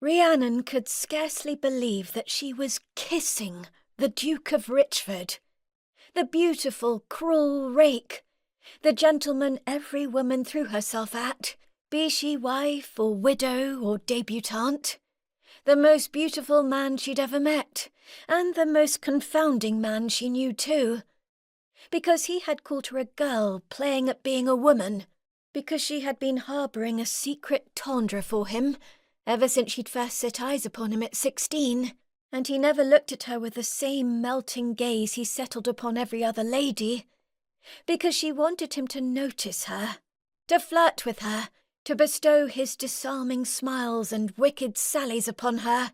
Rhiannon could scarcely believe that she was kissing the Duke of Richford, the beautiful, cruel rake, the gentleman every woman threw herself at, be she wife or widow or debutante, the most beautiful man she'd ever met, and the most confounding man she knew too, because he had called her a girl playing at being a woman, because she had been harbouring a secret tendre for him ever since she'd first set eyes upon him at 16, and he never looked at her with the same melting gaze he settled upon every other lady, because she wanted him to notice her, to flirt with her, to bestow his disarming smiles and wicked sallies upon her,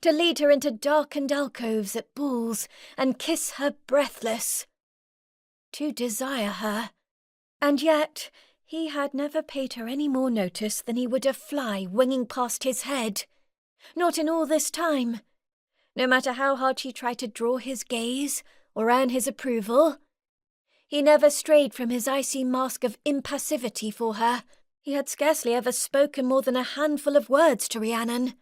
to lead her into darkened alcoves at balls and kiss her breathless, to desire her. And yet he had never paid her any more notice than he would a fly winging past his head. Not in all this time. No matter how hard she tried to draw his gaze or earn his approval, he never strayed from his icy mask of impassivity for her. He had scarcely ever spoken more than a handful of words to Rhiannon.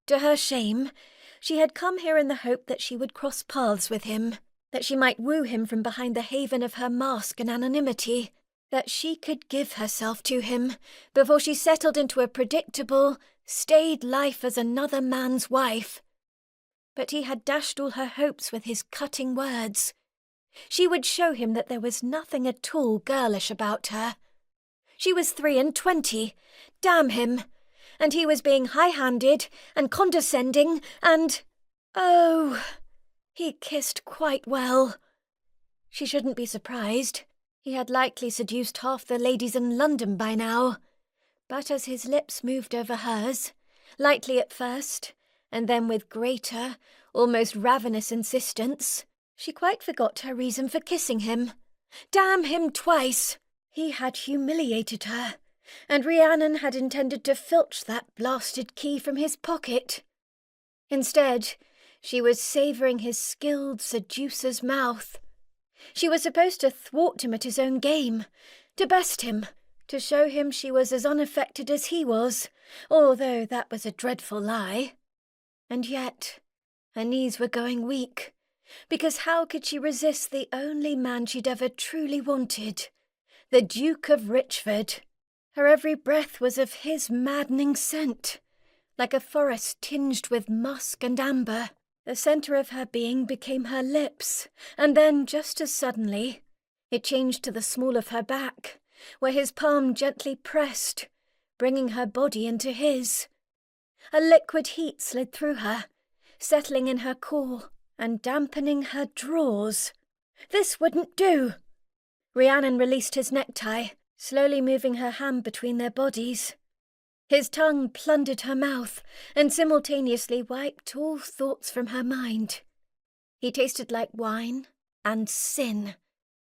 To her shame, she had come here in the hope that she would cross paths with him, that she might woo him from behind the haven of her mask and anonymity, that she could give herself to him before she settled into a predictable, staid life as another man's wife. But he had dashed all her hopes with his cutting words. She would show him that there was nothing at all girlish about her. She was 23, damn him, and he was being high-handed and condescending and... oh, he kissed quite well. She shouldn't be surprised. He had likely seduced half the ladies in London by now. But as his lips moved over hers, lightly at first, and then with greater, almost ravenous insistence, she quite forgot her reason for kissing him. Damn him twice! He had humiliated her, and Rhiannon had intended to filch that blasted key from his pocket. Instead, she was savouring his skilled seducer's mouth. She was supposed to thwart him at his own game, to best him, to show him she was as unaffected as he was, although that was a dreadful lie. And yet, her knees were going weak, because how could she resist the only man she'd ever truly wanted, the Duke of Richford? Her every breath was of his maddening scent, like a forest tinged with musk and amber. The centre of her being became her lips, and then, just as suddenly, it changed to the small of her back, where his palm gently pressed, bringing her body into his. A liquid heat slid through her, settling in her core and dampening her drawers. This wouldn't do. Rhiannon released his necktie, slowly moving her hand between their bodies. His tongue plundered her mouth and simultaneously wiped all thoughts from her mind. He tasted like wine and sin,